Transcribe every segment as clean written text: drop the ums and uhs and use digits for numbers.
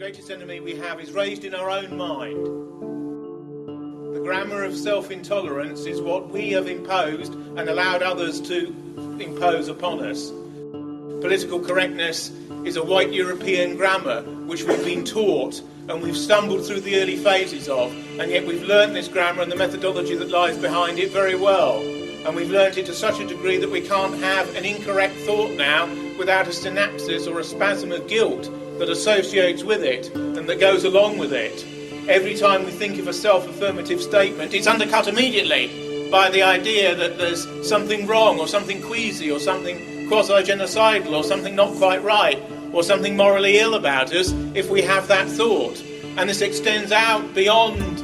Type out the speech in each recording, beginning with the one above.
greatest enemy we have is raised in our own mind. The grammar of self-intolerance is what we have imposed and allowed others to impose upon us. Political correctness is a white European grammar which we've been taught and we've stumbled through the early phases of, and yet we've learnt this grammar and the methodology that lies behind it very well. And we've learnt it to such a degree that we can't have an incorrect thought now without a synapsis or a spasm of guilt that associates with it and that goes along with it. Every time we think of a self-affirmative statement, it's undercut immediately by the idea that there's something wrong or something queasy or something quasi-genocidal or something not quite right or something morally ill about us if we have that thought. And this extends out beyond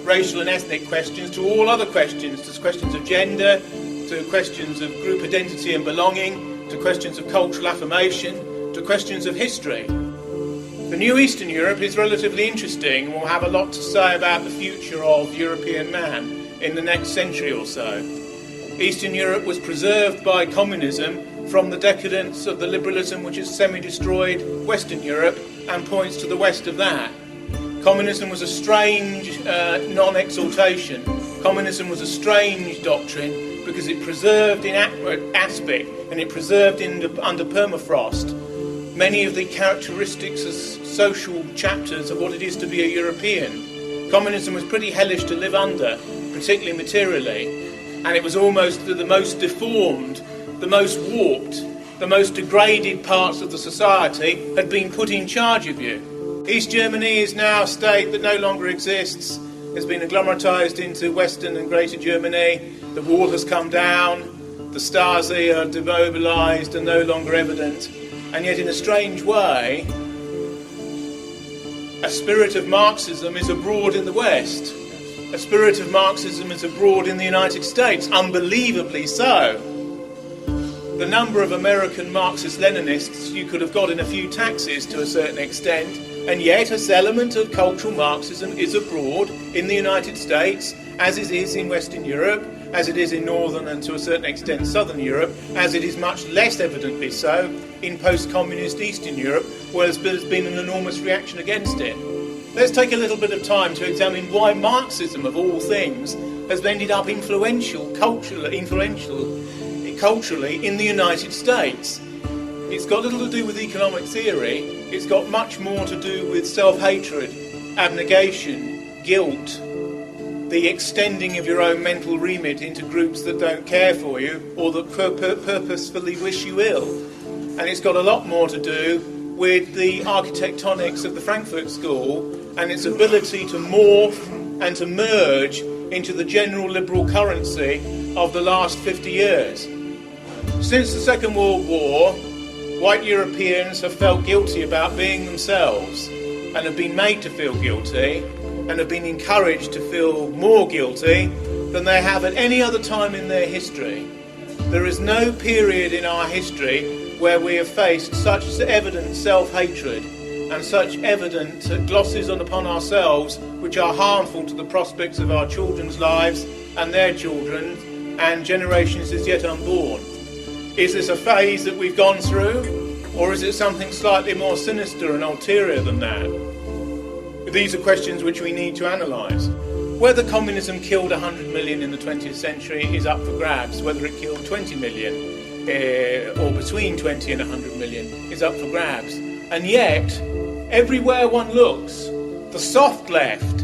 racial and ethnic questions to all other questions, to questions of gender, to questions of group identity and belonging, to questions of cultural affirmation, to questions of history. The new Eastern Europe is relatively interesting and will have a lot to say about the future of European man in the next century or so. Eastern Europe was preserved by communism from the decadence of the liberalism which has semi-destroyed Western Europe and points to the west of that. Communism was a strange non-exaltation. Communism was a strange doctrine because it preserved in aspic and it preserved under permafrost many of the characteristics as social chapters of what it is to be a European. Communism was pretty hellish to live under, particularly materially, and it was almost the most deformed, the most warped, the most degraded parts of the society had been put in charge of you. East Germany is now a state that no longer exists, has been agglomeratized into Western and Greater Germany. The wall has come down, the Stasi are demobilized and no longer evident, and yet in a strange way, a spirit of Marxism is abroad in the West. A spirit of Marxism is abroad in the United States, unbelievably so. The number of American Marxist-Leninists you could have got in a few taxis to a certain extent, and yet a element of cultural Marxism is abroad in the United States, as it is in Western Europe, as it is in Northern and to a certain extent Southern Europe, as it is much less evidently so in post-communist Eastern Europe, where there's been an enormous reaction against it. Let's take a little bit of time to examine why Marxism, of all things, has ended up influential culturally in the United States. It's got little to do with economic theory, it's got much more to do with self-hatred, abnegation, guilt, the extending of your own mental remit into groups that don't care for you or that purposefully wish you ill. And it's got a lot more to do with the architectonics of the Frankfurt School and its ability to morph and to merge into the general liberal currency of the last 50 years. Since the Second World War, white Europeans have felt guilty about being themselves and have been made to feel guilty and have been encouraged to feel more guilty than they have at any other time in their history. There is no period in our history where we have faced such evident self-hatred and such evident glosses upon ourselves which are harmful to the prospects of our children's lives and their children and generations as yet unborn. Is this a phase that we've gone through, or is it something slightly more sinister and ulterior than that? These are questions which we need to analyse. Whether communism killed 100 million in the 20th century is up for grabs. Whether it killed 20 million, or between 20 and 100 million, is up for grabs. And yet, everywhere one looks, the soft left,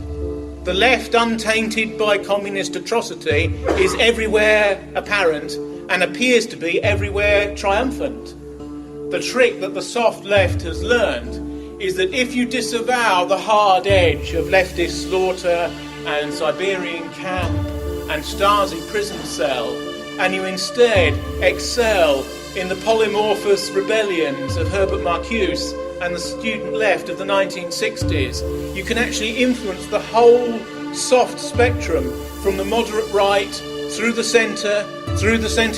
the left untainted by communist atrocity, is everywhere apparent and appears to be everywhere triumphant. The trick that the soft left has learned is that if you disavow the hard edge of leftist slaughter and Siberian camp and Stasi prison cell, and you instead excel in the polymorphous rebellions of Herbert Marcuse and the student left of the 1960s, you can actually influence the whole soft spectrum from the moderate right through the centre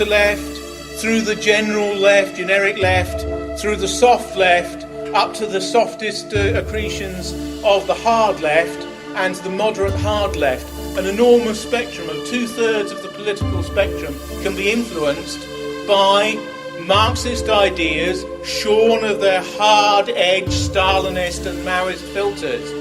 left, through the general left, generic left, through the soft left, up to the softest accretions of the hard left and the moderate hard left. An enormous spectrum of 2/3 of the political spectrum can be influenced by Marxist ideas shorn of their hard-edged Stalinist and Maoist filters.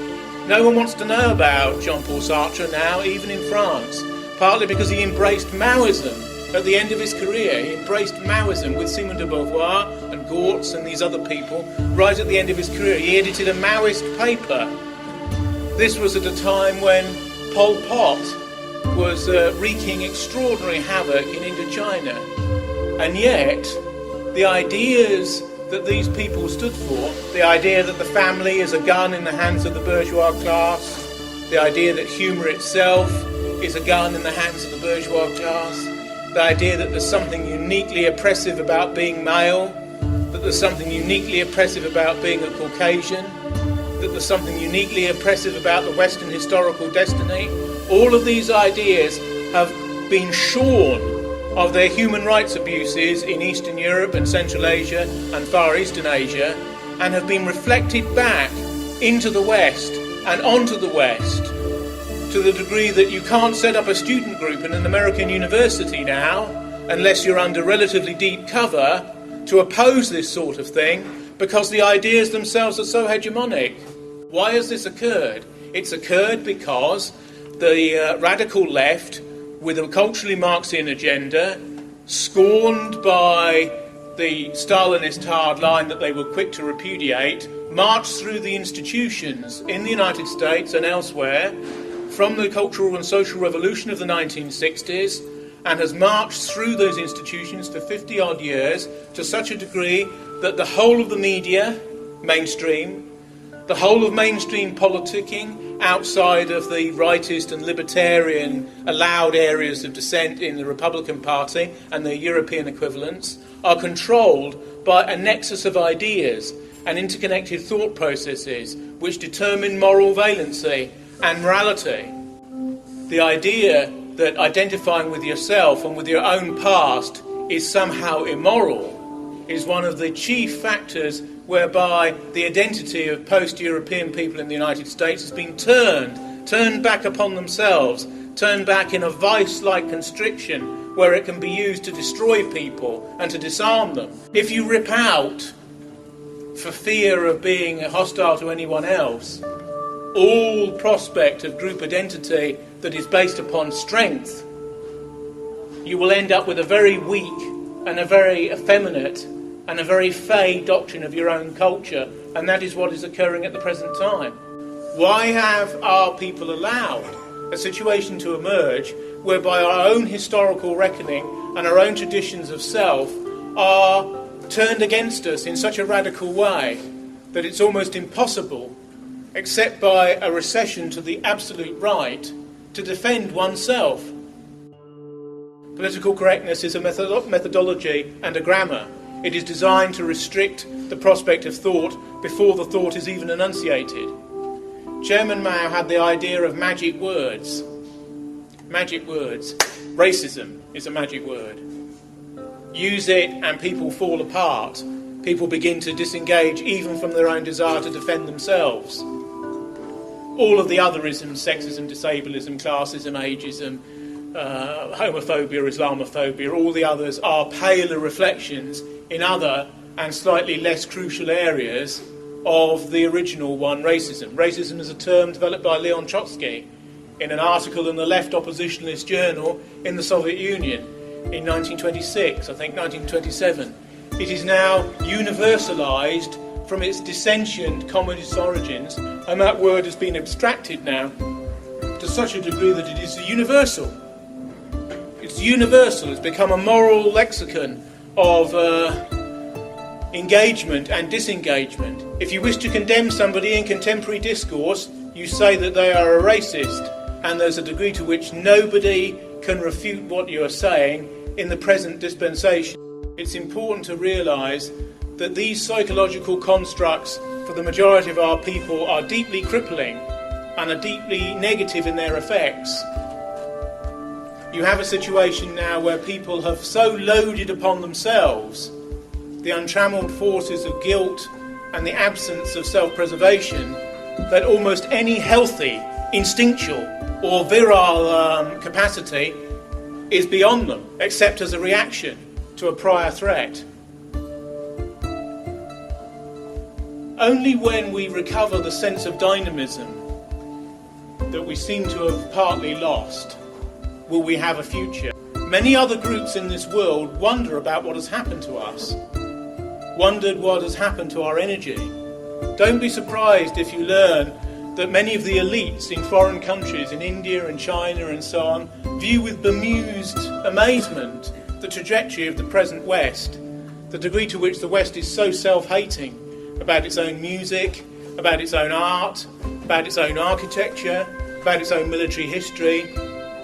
No one wants to know about Jean-Paul Sartre now, even in France, partly because he embraced Maoism at the end of his career. He embraced Maoism with Simone de Beauvoir and Gortz and these other people right at the end of his career. He edited a Maoist paper. This was at a time when Pol Pot was wreaking extraordinary havoc in Indochina. And yet, the ideas that these people stood for, the idea that the family is a gun in the hands of the bourgeois class, the idea that humour itself is a gun in the hands of the bourgeois class, the idea that there's something uniquely oppressive about being male, that there's something uniquely oppressive about being a Caucasian, that there's something uniquely oppressive about the Western historical destiny. All of these ideas have been shorn of their human rights abuses in Eastern Europe and Central Asia and Far Eastern Asia, and have been reflected back into the West and onto the West, to the degree that you can't set up a student group in an American university now unless you're under relatively deep cover to oppose this sort of thing, because the ideas themselves are so hegemonic. Why has this occurred? It's occurred because the radical left, with a culturally Marxian agenda, scorned by the Stalinist hard line that they were quick to repudiate, marched through the institutions in the United States and elsewhere from the Cultural and Social Revolution of the 1960s, and has marched through those institutions for 50-odd years to such a degree that the whole of the media, mainstream, the whole of mainstream politicking, outside of the rightist and libertarian allowed areas of dissent in the Republican Party and their European equivalents, are controlled by a nexus of ideas and interconnected thought processes which determine moral valency and morality. The idea that identifying with yourself and with your own past is somehow immoral is one of the chief factors whereby the identity of post-European people in the United States has been turned back upon themselves, turned back in a vice-like constriction where it can be used to destroy people and to disarm them. If you rip out, for fear of being hostile to anyone else, all prospect of group identity that is based upon strength, you will end up with a very weak and a very effeminate and a very fey doctrine of your own culture, and that is what is occurring at the present time. Why have our people allowed a situation to emerge whereby our own historical reckoning and our own traditions of self are turned against us in such a radical way that it's almost impossible, except by a recession to the absolute right, to defend oneself? Political correctness is a methodology and a grammar. It is designed to restrict the prospect of thought before the thought is even enunciated. Chairman Mao had the idea of magic words. Magic words. Racism is a magic word. Use it and people fall apart. People begin to disengage even from their own desire to defend themselves. All of the other isms, sexism, disableism, classism, ageism, homophobia, Islamophobia, all the others are paler reflections in other and slightly less crucial areas of the original one, racism. Racism is a term developed by Leon Trotsky in an article in the Left Oppositionalist Journal in the Soviet Union in 1926, I think 1927. It is now universalised from its dissentient communist origins, and that word has been abstracted now to such a degree that it is universal. It's universal. It's become a moral lexicon of engagement and disengagement. If you wish to condemn somebody in contemporary discourse, you say that they are a racist, and there's a degree to which nobody can refute what you are saying in the present dispensation. It's important to realise that these psychological constructs for the majority of our people are deeply crippling and are deeply negative in their effects. You have a situation now where people have so loaded upon themselves the untrammelled forces of guilt and the absence of self-preservation that almost any healthy, instinctual or virile capacity is beyond them, except as a reaction to a prior threat. only when we recover the sense of dynamism that we seem to have partly lost will we have a future. Many other groups in this world wonder about what has happened to us, wondered what has happened to our energy. Don't be surprised if you learn that many of the elites in foreign countries, in India and China and so on, view with bemused amazement the trajectory of the present West, the degree to which the West is so self-hating about its own music, about its own art, about its own architecture, about its own military history.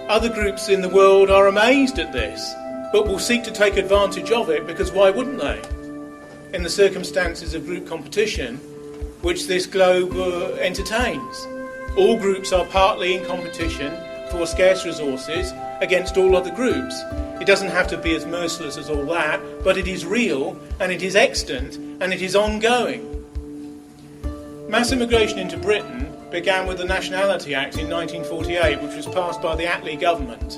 Other groups in the world are amazed at this, but will seek to take advantage of it, because why wouldn't they? In the circumstances of group competition, which this globe entertains. All groups are partly in competition for scarce resources against all other groups. It doesn't have to be as merciless as all that, but it is real, and it is extant, and it is ongoing. Mass immigration into Britain began with the Nationality Act in 1948, which was passed by the Attlee government.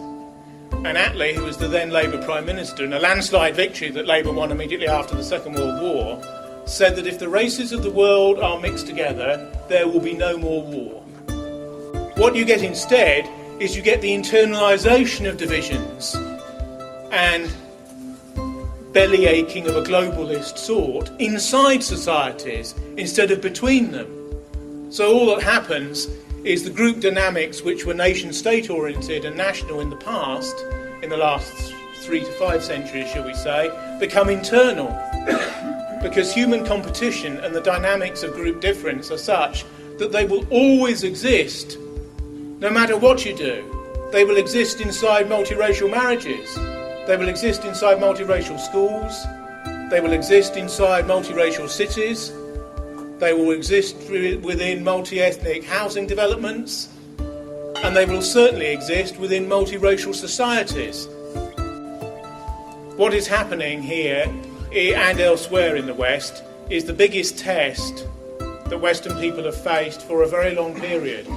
And Attlee, who was the then Labour Prime Minister, in a landslide victory that Labour won immediately after the Second World War, said that if the races of the world are mixed together, there will be no more war. What you get instead is you get the internalisation of divisions and belly aching of a globalist sort inside societies instead of between them. So all that happens is the group dynamics, which were nation-state oriented and national in the past, in the last 3 to 5 centuries, shall we say, become internal. Because human competition and the dynamics of group difference are such that they will always exist, no matter what you do. They will exist inside multiracial marriages. They will exist inside multiracial schools. They will exist inside multiracial cities. They will exist within multi-ethnic housing developments. And they will certainly exist within multiracial societies. What is happening here and elsewhere in the West is the biggest test that Western people have faced for a very long period.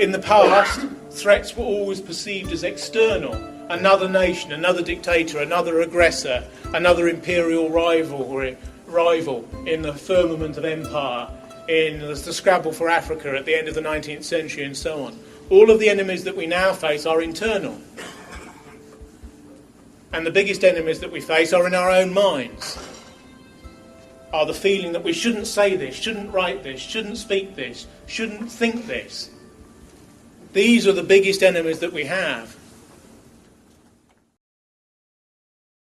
In the past, threats were always perceived as external. Another nation, another dictator, another aggressor, another imperial rival in the firmament of empire, in the scrabble for Africa at the end of the 19th century and so on. All of the enemies that we now face are internal. And the biggest enemies that we face are in our own minds. Are the feeling that we shouldn't say this, shouldn't write this, shouldn't speak this, shouldn't think this. These are the biggest enemies that we have.